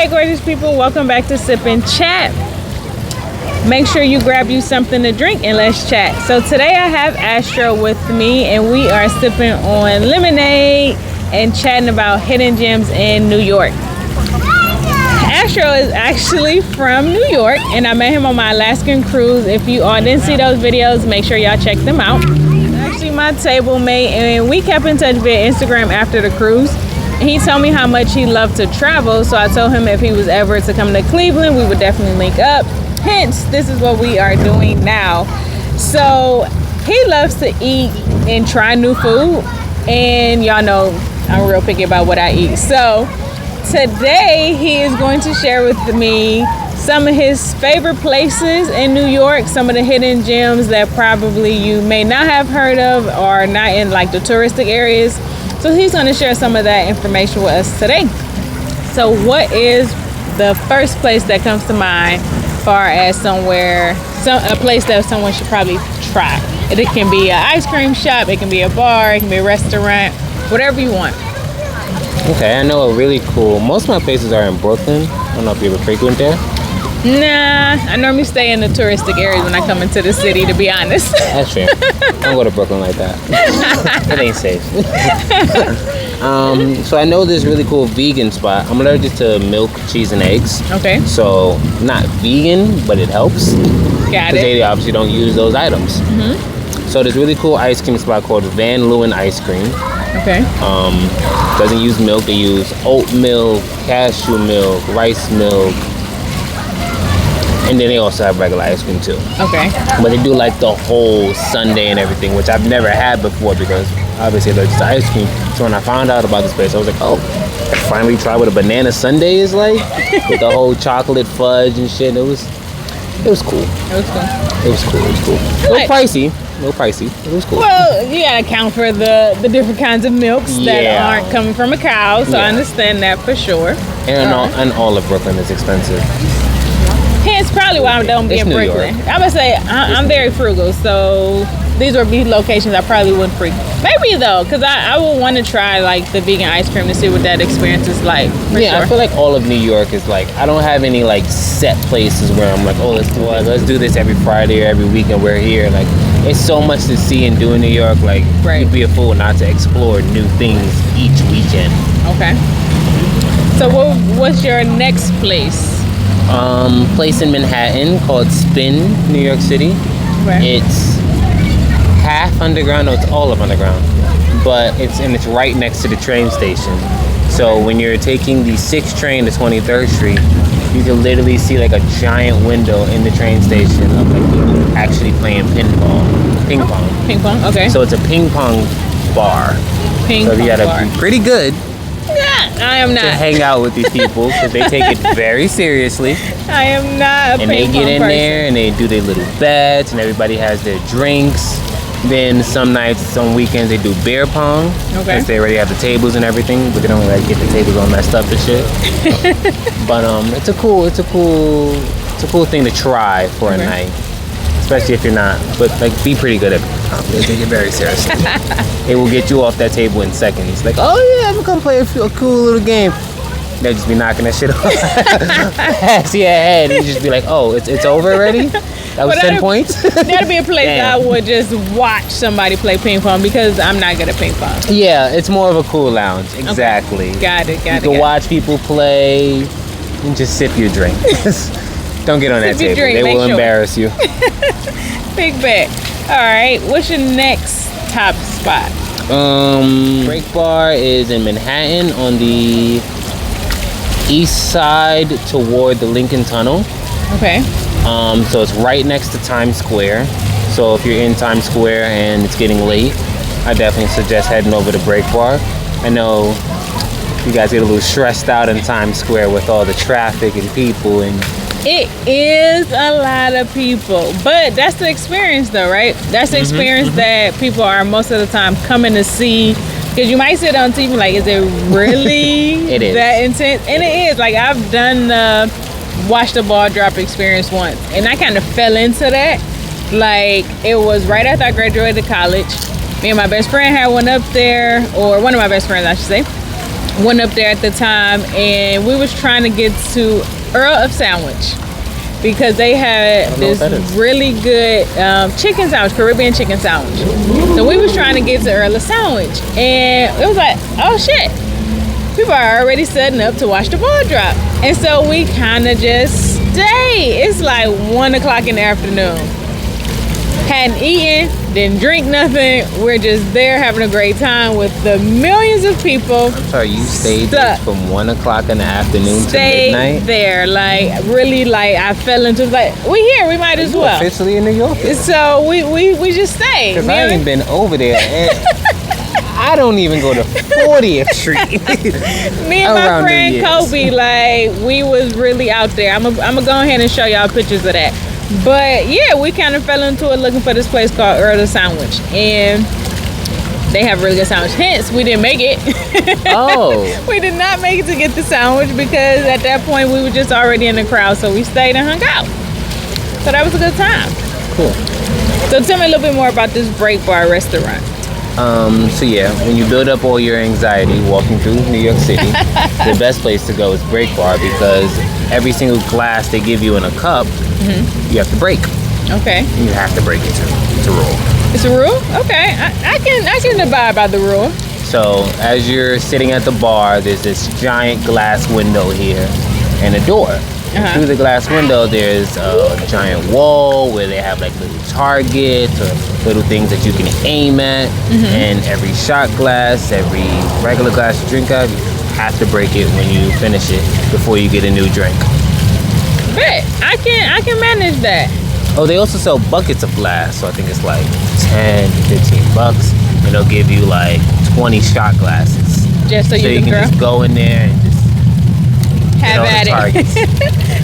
Hey gorgeous people, welcome back to Sip and Chat. Make sure you grab you something to drink and let's chat. So today I have Astro with me and we are sipping on lemonade and chatting about hidden gems in New York. Astro is actually from New York and I met him on my Alaskan cruise. If you all didn't see those videos, make sure y'all check them out. Actually my table mate, and we kept in touch via Instagram after the cruise. He told me how much he loved to travel, so I told him if he was ever to come to Cleveland, we would definitely link up. Hence, this is what we are doing now. So he loves to eat and try new food, and y'all know I'm real picky about what I eat. So today he is going to share with me some of his favorite places in New York, some of the hidden gems that probably you may not have heard of or not in like the touristic areas. So he's going to share some of that information with us today. So what is the first place that comes to mind far as a place that someone should probably try? It can be an ice cream shop, it can be a bar, it can be a restaurant, whatever you want. Okay, I know a really cool, most of my places are in Brooklyn. I don't know if you ever frequent there. Nah, I normally stay in the touristic areas when I come into the city, to be honest. That's true. Don't go to Brooklyn like that. It ain't safe. So I know this really cool vegan spot. I'm allergic to milk, cheese, and eggs. Okay. So not vegan, but it helps. Got it. They obviously don't use those items. Mm-hmm. So this really cool ice cream spot called Van Leeuwen Ice Cream. Okay. Doesn't use milk. They use oat milk, cashew milk, rice milk. And then they also have regular ice cream too. Okay. But they do like the whole sundae and everything, which I've never had before because obviously they're just ice cream. So when I found out about this place, I was like, oh, I finally tried what a banana sundae is like with the whole chocolate fudge and shit. It was cool. It was cool. It was cool. A little pricey. It was cool. Well, you gotta account for the different kinds of milks that aren't coming from a cow, so I understand that for sure. And all of Brooklyn is expensive. Hence probably why I don't be in Brooklyn. I'm gonna say I'm very frugal, so these would be locations I probably wouldn't frequent. Maybe though, because I would want to try like the vegan ice cream to see what that experience is like. Yeah, sure. I feel like all of New York is like, I don't have any like set places where I'm like, oh, let's do this every Friday or every weekend we're here. Like, it's so much to see and do in New York. Like, you'd be a fool not to explore new things each weekend. Okay. So what's your next place? Place in Manhattan called Spin, New York City. Okay. It's half underground, no, it's all of underground, but it's right next to the train station. So when you're taking the 6th train to 23rd Street, you can literally see like a giant window in the train station of like people actually playing ping pong. Okay. So it's a ping pong bar. So you gotta be pretty good. I am not. To hang out with these people because they take it very seriously. I am not a and they get in there and they do their little bets and everybody has their drinks. Then some nights, some weekends they do beer pong. Okay. Because they already have the tables and everything, but they don't like get the tables all messed up and shit. But it's a cool thing to try for a night. Especially if you're not, but like be pretty good at it. They take it very seriously. It will get you off that table in seconds. Like, oh yeah, I'm gonna come play a cool little game. They'll just be knocking that shit off past your head. And you just be like, oh, it's over already? That was 10 points? That'd be a place that I would just watch somebody play ping pong because I'm not good at ping pong. Yeah, it's more of a cool lounge. Exactly. Okay. Got it. You can watch people play and just sip your drink. Don't get on that table. They will embarrass you. Big bet. All right. What's your next top spot? Break Bar is in Manhattan on the east side toward the Lincoln Tunnel. Okay. So it's right next to Times Square. So if you're in Times Square and it's getting late, I definitely suggest heading over to Break Bar. I know you guys get a little stressed out in Times Square with all the traffic and people and it is a lot of people, but that's the experience though, right? That's the experience that people are most of the time coming to see, because you might sit on TV like, is it really it is. That intense? And it is. Like, I've done watch the ball drop experience once, and I kind of fell into that. Like, it was right after I graduated college. Me and my best friend had one up there, or one of my best friends I should say, Went up there at the time, and we was trying to get to Earl of Sandwich because they had this really good chicken sandwich, Caribbean chicken sandwich. So we was trying to get to Earl of Sandwich, and it was like, oh shit, people are already setting up to watch the ball drop. And so we kind of just stay. It's like 1 o'clock in the afternoon. Hadn't eaten, didn't drink nothing. We're just there having a great time with the millions of people. I'm sorry, you stayed there from 1 o'clock in the afternoon to midnight? There, like really, like I fell into like we here, we might as well. Officially in New York. So we just stayed. Because I ain't been over there. I don't even go to 40th Street. Me and my friend Kobe, like we was really out there. I'm gonna go ahead and show y'all pictures of that. But yeah, we kind of fell into it looking for this place called Earl of Sandwich, and they have really good sandwich. Hence, we didn't make it. Oh. We did not make it to get the sandwich because at that point we were just already in the crowd, so we stayed and hung out. So that was a good time. Cool. So tell me a little bit more about this Break Bar restaurant. So yeah, when you build up all your anxiety walking through New York City, the best place to go is Break Bar because every single glass they give you in a cup, you have to break. Okay. You have to break it. It's a rule. It's a rule? Okay. I can abide by the rule. So as you're sitting at the bar, there's this giant glass window here and a door. Through the glass window, there's a giant wall where they have like little targets or little things that you can aim at. And every shot glass, every regular glass you drink out, you have to break it when you finish it before you get a new drink. Bet I can manage that. Oh, they also sell buckets of glass, so I think it's like 10, 15 bucks, and they'll give you like 20 shot glasses. Just so you can just go in there and just have at it.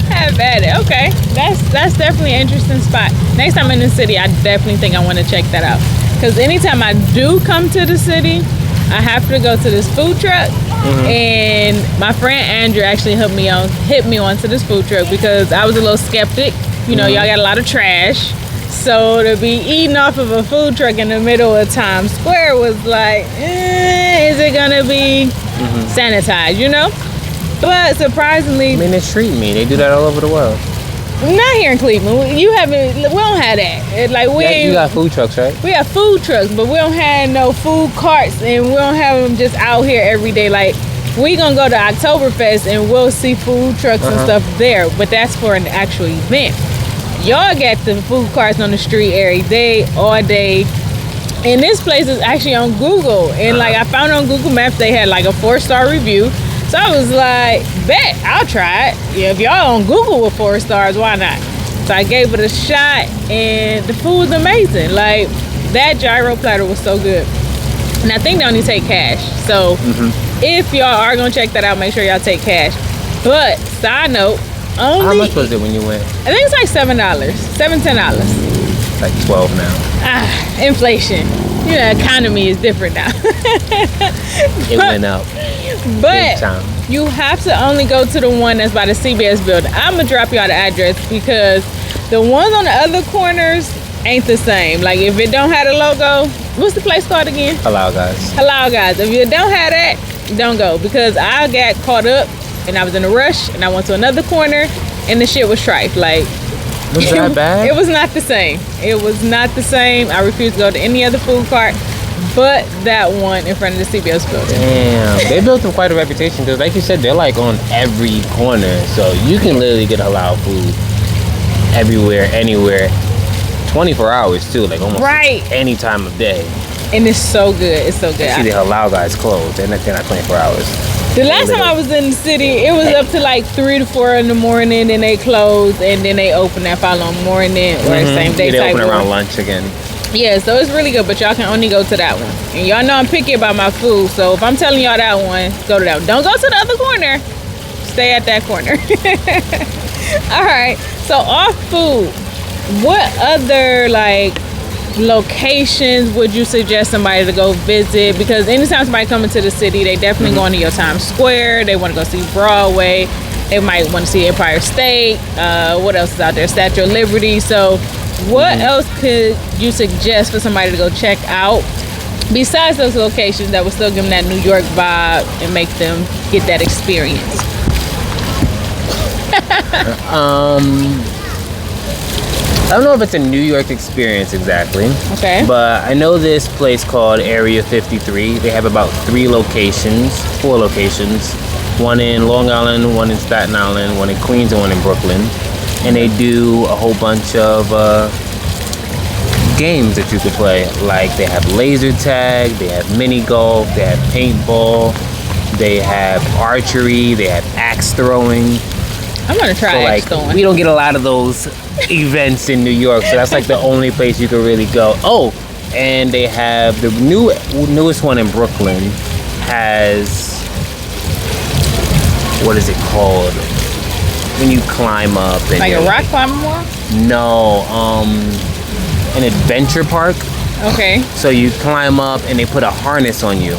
Have at it. Okay, that's definitely an interesting spot. Next time in the city, I definitely think I want to check that out. Because anytime I do come to the city, I have to go to this food truck. And my friend Andrew actually hit me onto this food truck because I was a little skeptic. You know, y'all got a lot of trash. So to be eating off of a food truck in the middle of Times Square was like, is it gonna be sanitized, you know? But surprisingly, I mean, it's street meat. They do that all over the world. Not here in Cleveland. We don't have that. You got food trucks, right? We have food trucks, but we don't have no food carts, and we don't have them just out here every day. Like, we gonna go to Oktoberfest and we'll see food trucks and stuff there, but that's for an actual event. Y'all got the food carts on the street every day, all day. And this place is actually on Google, and like I found on Google Maps they had like a 4-star review. So I was like, bet, I'll try it. Yeah, if y'all on Google with 4 stars, why not? So I gave it a shot, and the food was amazing. Like, that gyro platter was so good. And I think they only take cash. So if y'all are going to check that out, make sure y'all take cash. But, side note, how much was it when you went? I think it's like $7, $10. Like 12 now. Inflation. You know, economy is different now. It went up. But you have to only go to the one that's by the CBS building. I'm gonna drop y'all the address because the ones on the other corners ain't the same. Like if it don't have the logo, what's the place called again? Halal Guys. Halal Guys. If you don't have that, don't go because I got caught up and I was in a rush and I went to another corner and the shit was tripe. Like, was that bad? It was not the same. It was not the same. I refused to go to any other food cart but that one in front of the CBS building. Damn, they built up quite a reputation because, like you said, they're like on every corner, so you can literally get halal food everywhere, anywhere, 24 hours too, like almost any time of day. And it's so good. It's so good. See, the Halal Guys closed. They're not 24 hours. The last time I was in the city, it was up to like 3 to 4 in the morning, and they closed, and then they open that following morning or same day. They open around lunch again. Yeah, so it's really good, but y'all can only go to that one. And y'all know I'm picky about my food, so if I'm telling y'all that one, go to that one. Don't go to the other corner. Stay at that corner. All right. So off food, what other like locations would you suggest somebody to go visit? Because anytime somebody comes into the city, they definitely going to your Times Square. They want to go see Broadway. They might want to see Empire State. What else is out there? Statue of Liberty. So what else could you suggest for somebody to go check out besides those locations that will still give them that New York vibe and make them get that experience? I don't know if it's a New York experience exactly. Okay. But I know this place called Area 53. They have about 4 locations. One in Long Island, one in Staten Island, one in Queens, and one in Brooklyn. And they do a whole bunch of games that you could play. Like they have laser tag, they have mini golf, they have paintball, they have archery, they have axe throwing. I'm gonna try axe throwing. We don't get a lot of those events in New York, so that's like the only place you can really go. Oh, and they have the newest one in Brooklyn has, what is it called? When you climb up and like a rock climbing wall? No, an adventure park. Okay. So you climb up and they put a harness on you,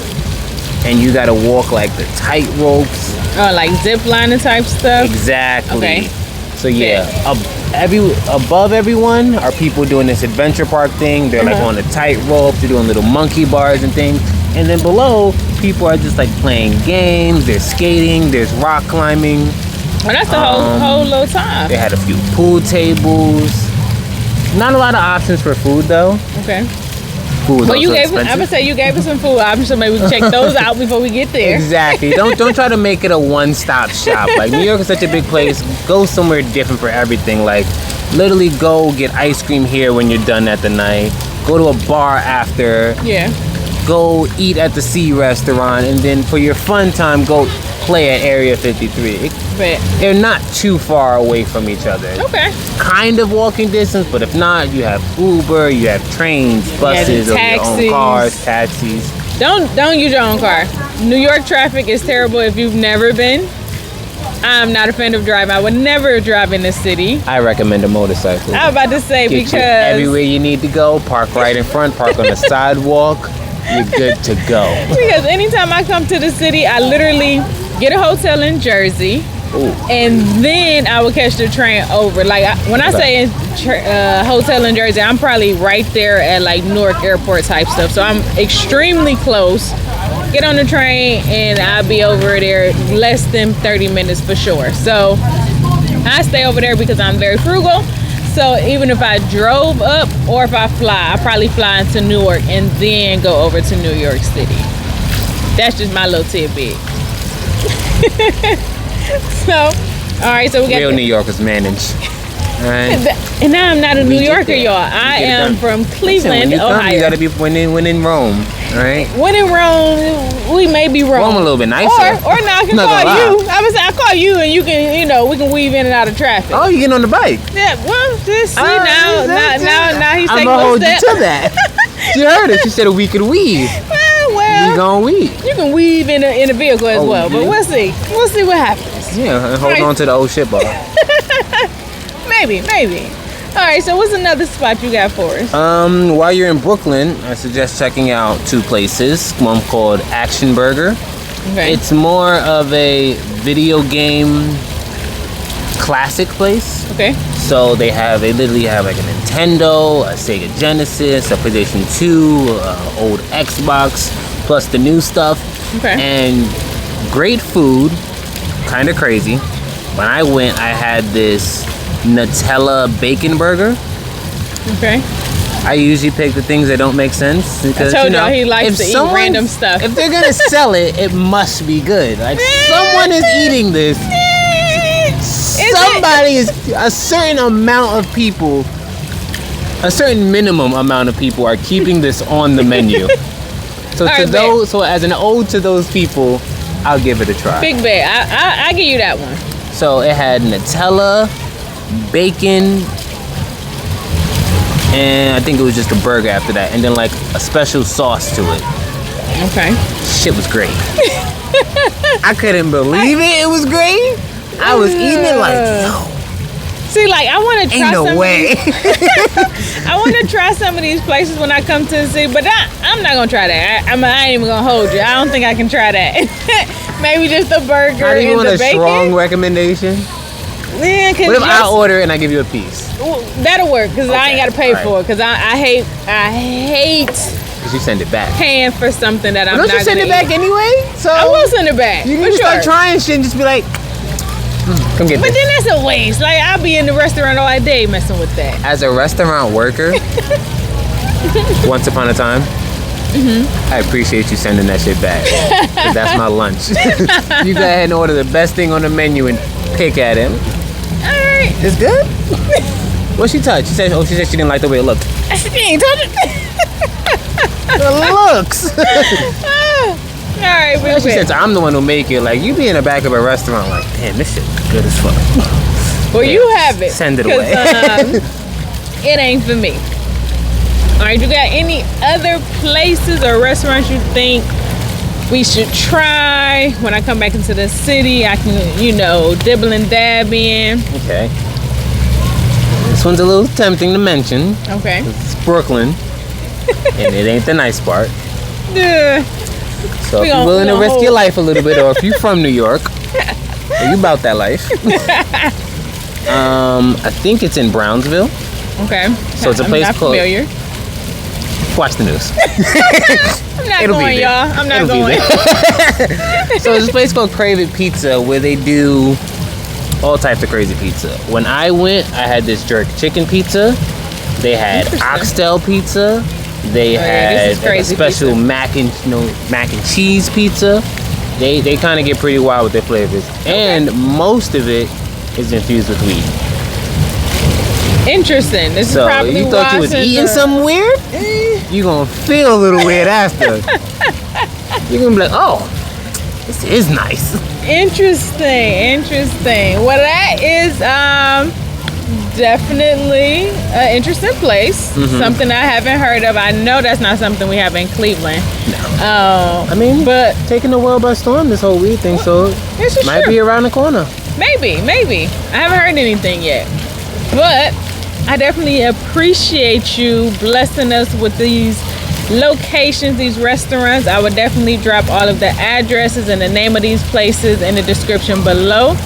and you gotta walk like the tight ropes. Oh, like zip lining type stuff? Exactly. Okay. So yeah, above everyone are people doing this adventure park thing. They're like on the tight rope. They're doing little monkey bars and things. And then below, people are just like playing games. They're skating. There's rock climbing. Well, that's the whole little time. They had a few pool tables. Not a lot of options for food though. Okay. Food was well, you also gave expensive. I would say you gave us some food options, so maybe we can check those out before we get there. Exactly. Don't try to make it a one-stop shop. Like New York is such a big place. Go somewhere different for everything. Like literally go get ice cream here when you're done at the night. Go to a bar after. Yeah. Go eat at the Sea restaurant, and then for your fun time, go play at Area 53. They're not too far away from each other. Okay. Kind of walking distance, but if not, you have Uber, you have trains, buses, or your own cars, taxis. Don't use your own car. New York traffic is terrible if you've never been. I'm not a fan of driving. I would never drive in the city. I recommend a motorcycle. I was about to say Get because you everywhere you need to go, park right in front, park on the sidewalk. You're good to go. Because anytime I come to the city, I literally get a hotel in Jersey. Ooh. And then I would catch the train over. Like when I say hotel in Jersey, I'm probably right there at like Newark Airport type stuff. So I'm extremely close. Get on the train and I'll be over there less than 30 minutes for sure. So I stay over there because I'm very frugal. So even if I drove up or if I fly, I probably fly into Newark and then go over to New York City. That's just my little tidbit. So, all right, so we got real New Yorkers manage. All right. And now I'm not a New Yorker, y'all. I am from Cleveland, Ohio. You gotta be when in Rome, all right? When in Rome, we may be Rome. Rome a little bit nicer. Or now I can call you. I was I call you and you can, we can weave in and out of traffic. Oh, you getting on the bike? Yeah. Well, just see now he's taking I'm gonna hold you step. to that. She heard it. She said we could weave. Well, we gonna weave. You can weave in a vehicle as well, but we'll see. We'll see what happens. Yeah, and hold on to the old shit bar. Maybe. All right, so what's another spot you got for us? While you're in Brooklyn, I suggest checking out 2 places. One called Action Burger. Okay. It's more of a video game classic place. Okay. So they literally have like a Nintendo, a Sega Genesis, a PlayStation 2, old Xbox, plus the new stuff. Okay. And great food, kind of crazy. When I went, I had this Nutella bacon burger. Okay. I usually pick the things that don't make sense because I told y'all he likes to eat random stuff. If they're gonna sell it, it must be good. Like someone is eating this. Somebody is a certain amount of people, a certain minimum amount of people are keeping this on the menu. So so as an ode to those people, I'll give it a try. Big bet. I give you that one. So it had Nutella, bacon, and I think it was just a burger after that, and then like a special sauce to it. Okay. Shit was great. I couldn't believe it. It was great. I was eating it like, yo. See, like I want to try. Ain't no way. I want to try some of these places when I come to the city, but I'm not gonna try that. I ain't even gonna hold you. I don't think I can try that. Maybe just the burger How do you and want the a bacon. strong recommendation? Yeah, what if I order and I give you a piece? That'll work because I ain't gotta pay for it. Because I hate Because you send it back. paying for something that I'm Don't not you send gonna it back eat. anyway? So I will send it back. You for need to start sure. trying shit and just be like, come get But this. then that's a waste. Like, I'll be in the restaurant all day messing with that. As a restaurant worker, once upon a time, I appreciate you sending that shit back. 'Cause that's my lunch. You go ahead and order the best thing on the menu and pick at it. All right. It's good? What she touched? She said she didn't like the way it looked. She ain't told it. The looks. All right, She said I'm the one who make it. Like, you be in the back of a restaurant like, damn, this shit good as fuck. Well, Yeah, you have it. send it 'Cause, away. It ain't for me. All right, you got any other places or restaurants you think we should try when I come back into the city? I can, dibble and dab in. Okay. This one's a little tempting to mention. Okay. It's Brooklyn. And it ain't the nice part. Yeah. So if you're willing to risk your life a little bit, or if you're from New York, or you about that life. I think it's in Brownsville. Okay. So it's a place I'm not called- familiar. Watch the news. I'm not It'll be going, there. y'all. I'm not It'll be going. there. So there's a place called Krave Pizza where they do all types of crazy pizza. When I went, I had this jerk chicken pizza. They had Interesting. oxtail pizza. They yeah, had this is like, a crazy special pizza. mac and cheese pizza. They kind of get pretty wild with their flavors, and most of it is infused with weed. Interesting. This So is probably you thought you was eating something weird? You gonna feel a little weird after. You're gonna be like, oh, this is nice. Interesting. Well, that is definitely an interesting place. Mm-hmm. Something I haven't heard of. I know that's not something we have in Cleveland. I mean, but taking the world by storm, this whole weed thing, so this is might true. be around the corner. Maybe. I haven't heard anything yet. But I definitely appreciate you blessing us with these locations, these restaurants. I would definitely drop all of the addresses and the name of these places in the description below.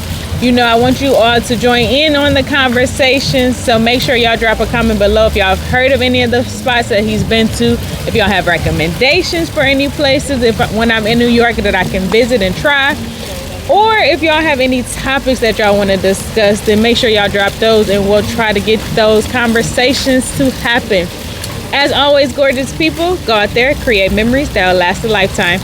I want you all to join in on the conversation. So make sure y'all drop a comment below if y'all have heard of any of the spots that he's been to. If y'all have recommendations for any places, when I'm in New York that I can visit and try. Or if y'all have any topics that y'all want to discuss, then make sure y'all drop those and we'll try to get those conversations to happen. As always, gorgeous people, go out there, create memories that will last a lifetime.